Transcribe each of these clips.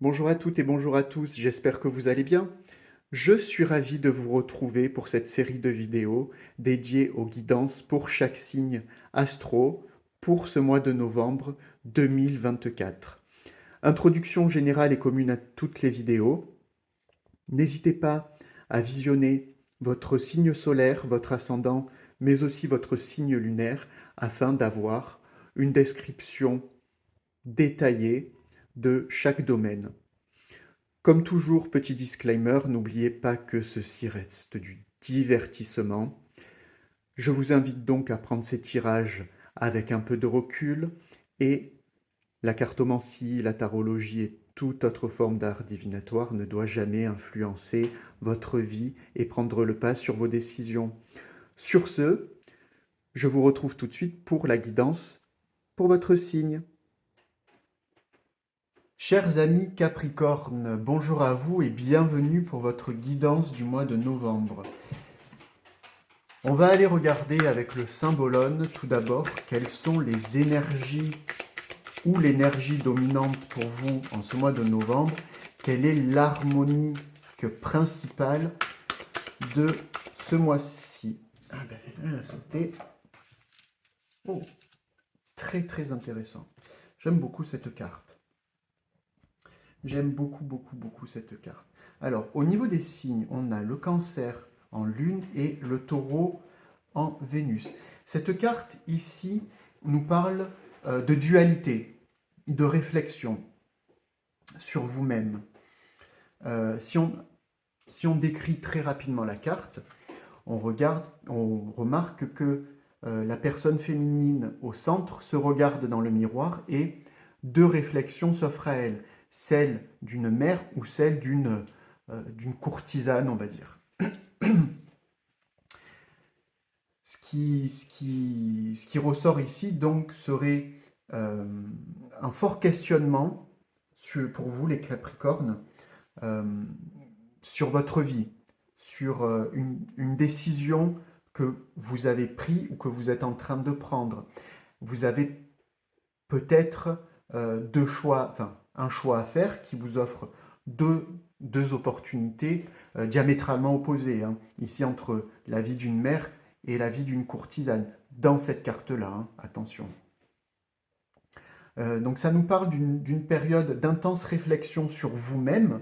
Bonjour à toutes et bonjour à tous, j'espère que vous allez bien. Je suis ravi de vous retrouver pour cette série de vidéos dédiées aux guidances pour chaque signe astro pour ce mois de novembre 2024. Introduction générale et commune à toutes les vidéos. N'hésitez pas à visionner votre signe solaire, votre ascendant, mais aussi votre signe lunaire afin d'avoir une description détaillée de chaque domaine. Comme toujours, petit disclaimer, n'oubliez pas que ceci reste du divertissement. Je vous invite donc à prendre ces tirages avec un peu de recul et la cartomancie, la tarologie et toute autre forme d'art divinatoire ne doit jamais influencer votre vie et prendre le pas sur vos décisions. Sur ce, je vous retrouve tout de suite pour la guidance pour votre signe. Chers amis Capricorne, bonjour à vous et bienvenue pour votre guidance du mois de novembre. On va aller regarder avec le symbolone tout d'abord quelles sont les énergies ou l'énergie dominante pour vous en ce mois de novembre. Quelle est l'harmonie principale de ce mois-ci? Ah ben, elle a sauté. Oh, très très intéressant. J'aime beaucoup cette carte. J'aime beaucoup cette carte. Alors, au niveau des signes, on a le Cancer en Lune et le Taureau en Vénus. Cette carte ici nous parle de dualité, de réflexion sur vous-même. Si on décrit très rapidement la carte, on remarque que la personne féminine au centre se regarde dans le miroir et deux réflexions s'offrent à elle, celle d'une mère ou celle d'une courtisane, on va dire. Ce qui ressort ici, donc, serait un fort questionnement pour vous, les Capricornes, euh, sur votre vie, sur une décision que vous avez prise ou que vous êtes en train de prendre. Vous avez peut-être deux choix, enfin un choix à faire qui vous offre deux opportunités diamétralement opposées, hein, ici entre la vie d'une mère et la vie d'une courtisane, dans cette carte-là, hein, attention. Donc ça nous parle d'une période d'intense réflexion sur vous-même,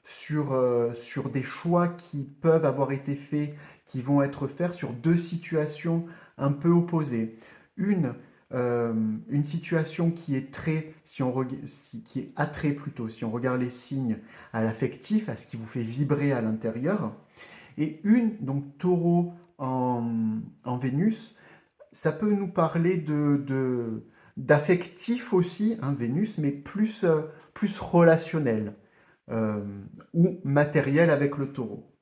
sur des choix qui peuvent avoir été faits, qui vont être faits sur deux situations un peu opposées. Une, une situation qui est très, qui est attrait plutôt, si on regarde les signes, à l'affectif, à ce qui vous fait vibrer à l'intérieur. Et une, donc taureau en Vénus, ça peut nous parler d'affectif aussi, hein, Vénus, mais plus relationnel euh, ou matériel avec le taureau.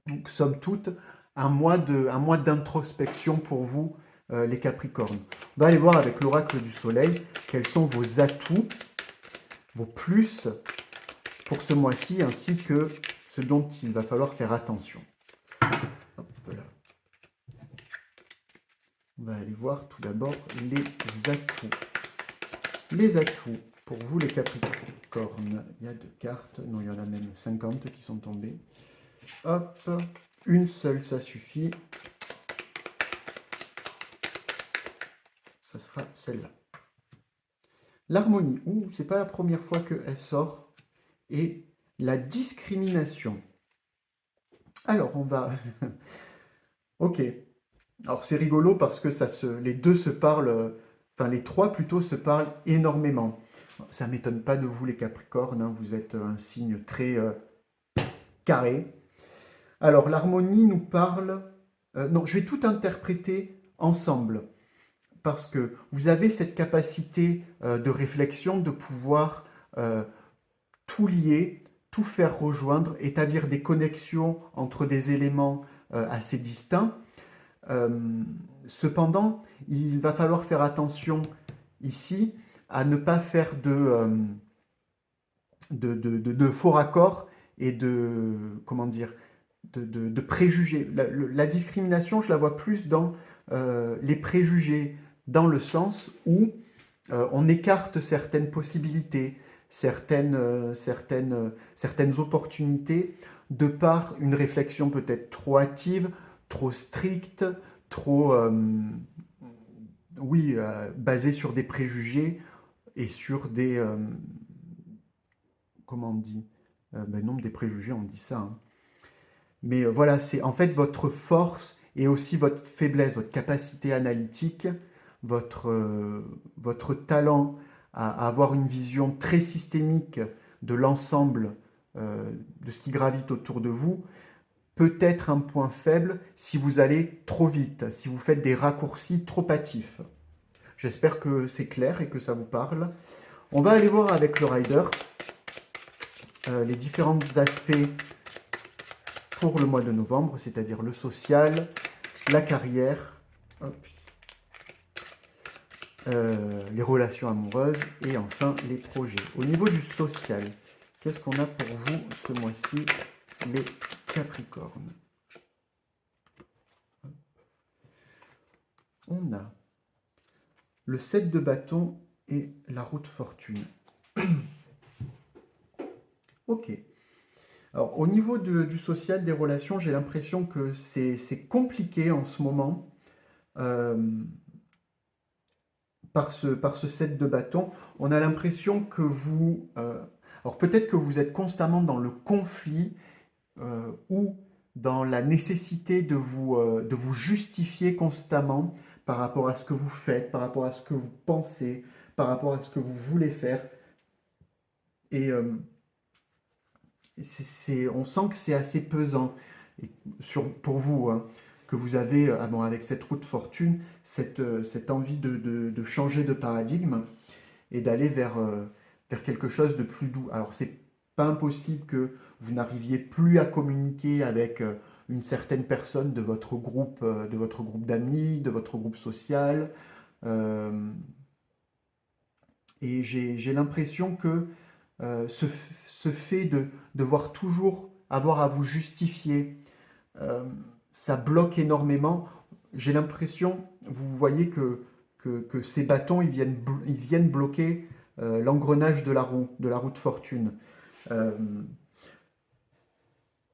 Donc, somme toute, un mois d'introspection pour vous, les Capricornes. On va aller voir avec l'oracle du Soleil quels sont vos atouts, vos plus pour ce mois-ci, ainsi que ce dont il va falloir faire attention. Hop là. On va aller voir tout d'abord les atouts. Les atouts pour vous les Capricornes. Il y a deux cartes, non il y en a même 50 qui sont tombées. Hop, une seule ça suffit. Ça sera celle-là. L'harmonie, c'est pas la première fois qu'elle sort. Et la discrimination. Alors on va... ok. Alors c'est rigolo parce que les deux se parlent, enfin les trois plutôt se parlent énormément. Ça ne m'étonne pas de vous les Capricornes, hein, vous êtes un signe très carré. Alors l'harmonie nous parle... non, je vais tout interpréter ensemble parce que vous avez cette capacité de réflexion de pouvoir tout lier, tout faire rejoindre, établir des connexions entre des éléments assez distincts. Cependant, il va falloir faire attention ici à ne pas faire de faux raccords et comment dire, de préjugés. La discrimination, je la vois plus dans les préjugés, dans le sens où on écarte certaines possibilités, certaines opportunités de par une réflexion peut-être trop hâtive, trop stricte, trop, oui, basée sur des préjugés et sur des, comment on dit? Ben non, des préjugés, on dit ça, hein. Mais voilà, c'est en fait votre force et aussi votre faiblesse, votre capacité analytique, votre talent à avoir une vision très systémique de l'ensemble de ce qui gravite autour de vous, peut être un point faible si vous allez trop vite, si vous faites des raccourcis trop hâtifs. J'espère que c'est clair et que ça vous parle. On va aller voir avec le rider les différents aspects pour le mois de novembre, c'est-à-dire le social, la carrière, hop, les relations amoureuses et enfin les projets. Au niveau du social, qu'est-ce qu'on a pour vous ce mois-ci, les Capricornes? On a le 7 de bâton et la roue de fortune. Ok. Alors, au niveau du social, des relations, j'ai l'impression que c'est compliqué en ce moment euh, par ce set de bâtons. On a l'impression que vous... alors peut-être que vous êtes constamment dans le conflit ou dans la nécessité de vous justifier constamment par rapport à ce que vous faites, par rapport à ce que vous pensez, par rapport à ce que vous voulez faire. Et on sent que c'est assez pesant et pour vous, hein, que vous avez, ah bon, avec cette roue de fortune, cette envie de changer de paradigme et d'aller vers quelque chose de plus doux. Alors, c'est pas impossible que vous n'arriviez plus à communiquer avec une certaine personne de votre groupe d'amis, de votre groupe social. euh, et j'ai l'impression que ce fait de devoir toujours avoir à vous justifier, euh, ça bloque énormément. J'ai l'impression, vous voyez que ces bâtons, ils viennent bloquer l'engrenage de la roue de fortune. Euh,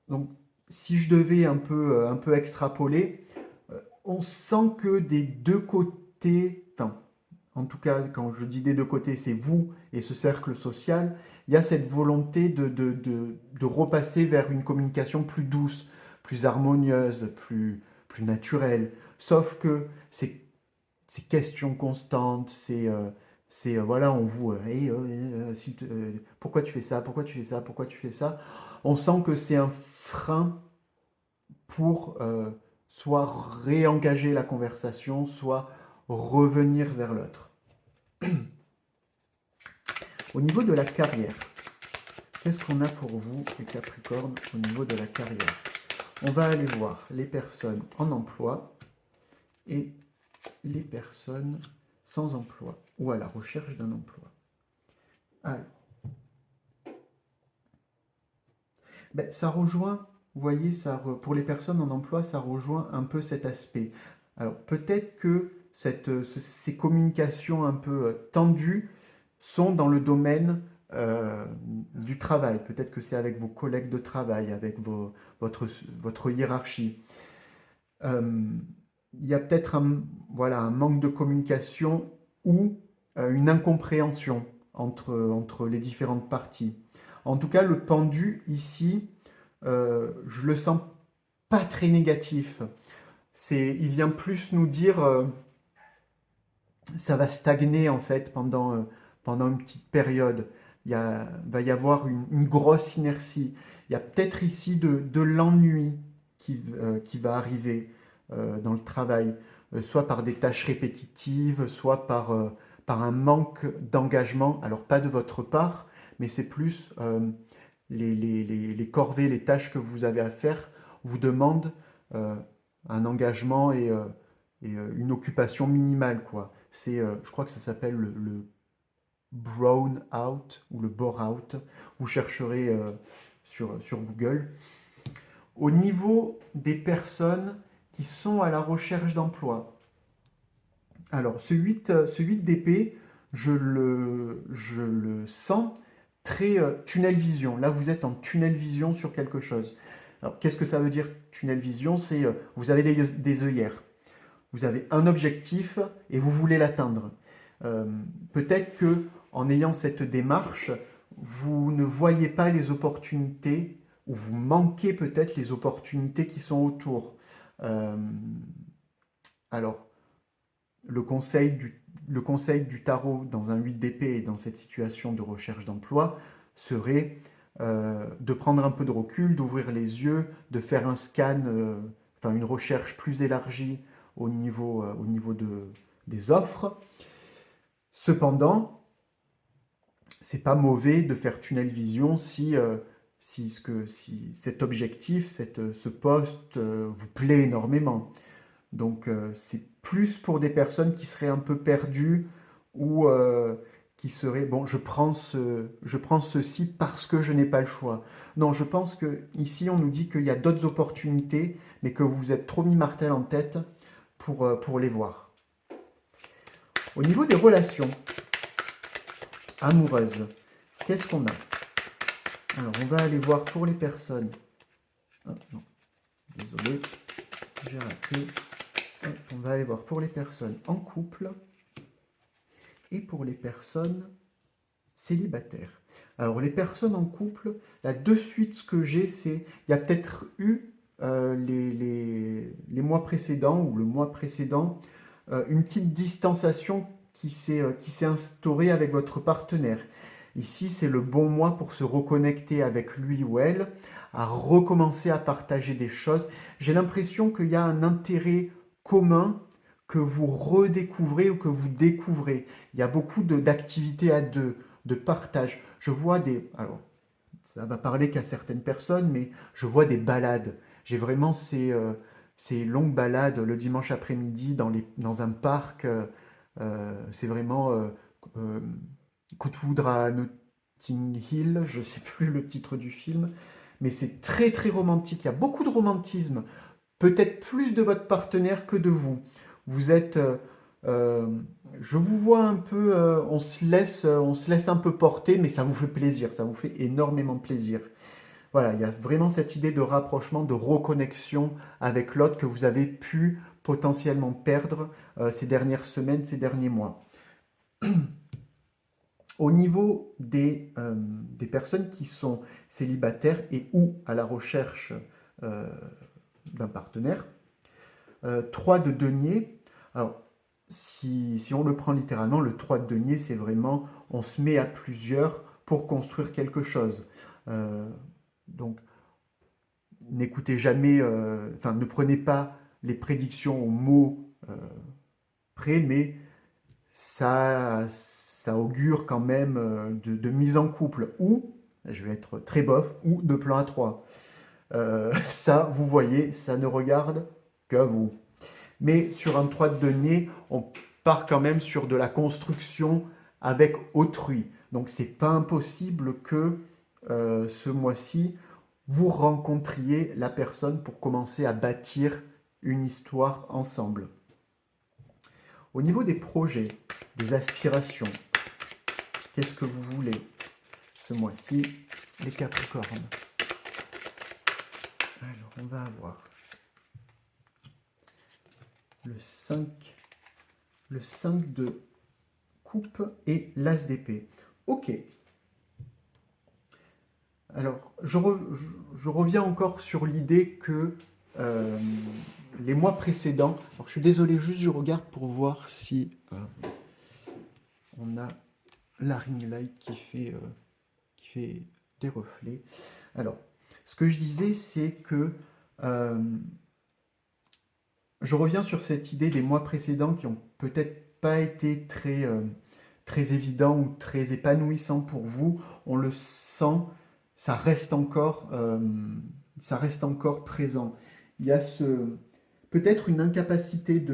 donc, si je devais un peu extrapoler, on sent que des deux côtés, enfin, en tout cas, quand je dis des deux côtés, c'est vous et ce cercle social, il y a cette volonté de repasser vers une communication plus douce, plus harmonieuse, plus naturelle. Sauf que ces questions constantes, voilà, on vous, hey, pourquoi tu fais ça, pourquoi tu fais ça, pourquoi tu fais ça, on sent que c'est un frein pour soit réengager la conversation, soit revenir vers l'autre. Au niveau de la carrière, qu'est-ce qu'on a pour vous, les Capricornes, au niveau de la carrière? On va aller voir les personnes en emploi et les personnes sans emploi ou à la recherche d'un emploi. Alors, ben, ça rejoint, vous voyez, pour les personnes en emploi, ça rejoint un peu cet aspect. Alors, peut-être que ces communications un peu tendues sont dans le domaine du travail. Peut-être que c'est avec vos collègues de travail, avec votre hiérarchie. Euh, il y a peut-être voilà, un manque de communication ou une incompréhension entre les différentes parties. En tout cas, le pendu ici, je le sens pas très négatif. Il vient plus nous dire ça va stagner en fait pendant une petite période. Va y avoir une grosse inertie. Il y a peut-être ici de l'ennui qui va arriver dans le travail, soit par des tâches répétitives, soit par un manque d'engagement. Alors pas de votre part, mais c'est plus les corvées, les tâches que vous avez à faire vous demandent euh, un engagement et une occupation minimale, quoi. Je crois que ça s'appelle le brown out ou le bore out. Vous chercherez sur Google. Au niveau des personnes qui sont à la recherche d'emploi, alors ce 8 d'épée, je le sens très tunnel vision. Là, vous êtes en tunnel vision sur quelque chose. Alors, qu'est-ce que ça veut dire tunnel vision? C'est vous avez des œillères. Vous avez un objectif et vous voulez l'atteindre. Euh, Peut-être que en ayant cette démarche, vous ne voyez pas les opportunités ou vous manquez peut-être les opportunités qui sont autour. Euh, alors, le conseil du tarot dans un 8 d'épée et dans cette situation de recherche d'emploi serait de prendre un peu de recul, d'ouvrir les yeux, de faire un scan, enfin une recherche plus élargie au niveau des offres. Cependant, c'est pas mauvais de faire tunnel vision si cet objectif, ce poste vous plaît énormément. Donc c'est plus pour des personnes qui seraient un peu perdues ou qui seraient bon, je prends ceci parce que je n'ai pas le choix. Non, je pense que ici on nous dit qu'il y a d'autres opportunités, mais que vous vous êtes trop mis martel en tête pour les voir. Au niveau des relations amoureuses, qu'est-ce qu'on a? Alors on va aller voir pour les personnes. Ah, non, désolé, j'ai raté. On va aller voir pour les personnes en couple et pour les personnes célibataires. Alors les personnes en couple, là de suite ce que j'ai c'est, il y a peut-être eu les mois précédents ou le mois précédent, une petite distanciation qui s'est instaurée avec votre partenaire. Ici c'est le bon mois pour se reconnecter avec lui ou elle, à recommencer à partager des choses. J'ai l'impression qu'il y a un intérêt commun que vous redécouvrez ou que vous découvrez. Il y a beaucoup d'activités à deux, de partage. Je vois des... Alors, ça va parler qu'à certaines personnes, mais je vois des balades. J'ai vraiment ces longues balades le dimanche après-midi dans un parc. C'est vraiment euh, coup de foudre à Notting Hill, je ne sais plus le titre du film, mais c'est très très romantique. Il y a beaucoup de romantisme, peut-être plus de votre partenaire que de vous. Vous êtes, euh, je vous vois un peu, on se laisse un peu porter, mais ça vous fait plaisir, ça vous fait énormément plaisir. Voilà, il y a vraiment cette idée de rapprochement, de reconnexion avec l'autre que vous avez pu potentiellement perdre ces dernières semaines, ces derniers mois. Au niveau des personnes qui sont célibataires et ou à la recherche euh, d'un partenaire, 3 de denier. Alors, si on le prend littéralement, le 3 de denier, c'est vraiment, on se met à plusieurs pour construire quelque chose. Euh, donc, n'écoutez jamais, enfin, ne prenez pas les prédictions au mot près, mais ça augure quand même de mise en couple, ou, je vais être très bof, ou de plan à 3. Ça, vous voyez, ça ne regarde qu'à vous. Mais sur un 3 de denier, on part quand même sur de la construction avec autrui. Donc c'est pas impossible que ce mois-ci, vous rencontriez la personne pour commencer à bâtir une histoire ensemble. Au niveau des projets, des aspirations, qu'est-ce que vous voulez ce mois-ci, les Capricornes? Alors on va avoir le 5 de coupe et l'as d'épée. Ok. Alors, je reviens encore sur l'idée que euh, les mois précédents, alors je suis désolé, juste je regarde pour voir si on a la ring light qui fait des reflets. Alors, ce que je disais, c'est que euh, je reviens sur cette idée des mois précédents qui ont peut-être pas été très évidents ou très épanouissants pour vous. On le sent, ça reste encore, ça reste encore présent. Il y a peut-être une incapacité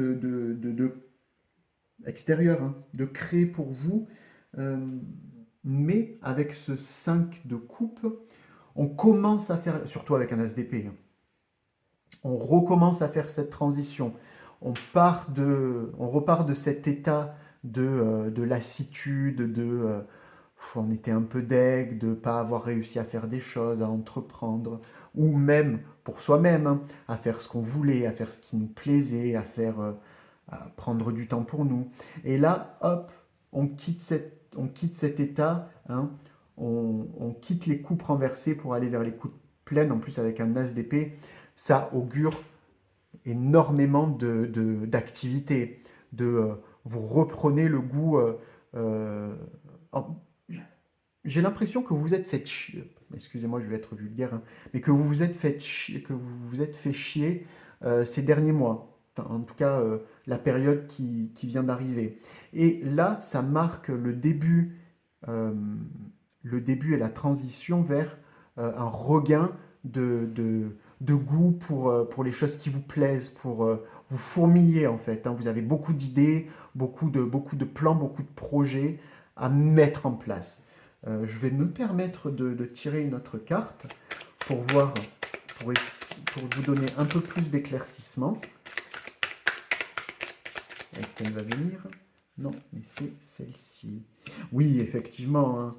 extérieure hein, de créer pour vous, euh, mais avec ce 5 de coupe, on commence à faire, surtout avec un SDP, hein, on recommence à faire cette transition. On repart de cet état de lassitude, on était un peu deg de ne pas avoir réussi à faire des choses, à entreprendre, ou même pour soi-même, hein, à faire ce qu'on voulait, à faire ce qui nous plaisait, à prendre du temps pour nous. Et là, hop, on quitte cet état, hein, on quitte les coupes renversées pour aller vers les coupes pleines, en plus avec un as d'épée. Ça augure énormément d'activité, vous reprenez le goût. Euh, en- j'ai l'impression que vous vous êtes fait chier, excusez-moi, je vais être vulgaire, hein, mais que vous vous êtes fait chier, que vous vous êtes fait chier ces derniers mois. Enfin, en tout cas, la période qui vient d'arriver. Et là, ça marque euh, le début et la transition vers un regain de goût pour les choses qui vous plaisent, pour vous fourmiller en fait, hein. Vous avez beaucoup d'idées, beaucoup de plans, beaucoup de projets à mettre en place. Je vais me permettre de tirer une autre carte pour voir, pour, pour vous donner un peu plus d'éclaircissement. Est-ce qu'elle va venir? Non, mais c'est celle-ci. Oui, effectivement, hein,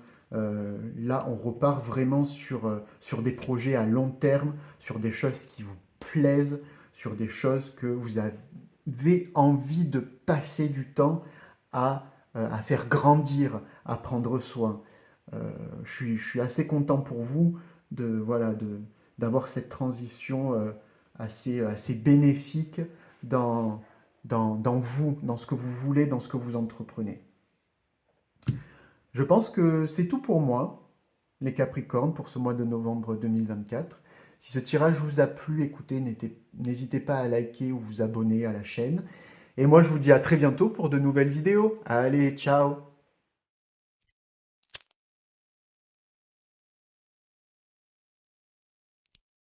là, on repart vraiment sur des projets à long terme, sur des choses qui vous plaisent, sur des choses que vous avez envie de passer du temps à faire grandir, à prendre soin. Je suis assez content pour vous voilà, d'avoir cette transition assez bénéfique dans, dans vous, dans ce que vous voulez, dans ce que vous entreprenez. Je pense que c'est tout pour moi, les Capricornes, pour ce mois de novembre 2024. Si ce tirage vous a plu, écoutez, n'hésitez pas à liker ou vous abonner à la chaîne. Et moi, je vous dis à très bientôt pour de nouvelles vidéos. Allez, ciao!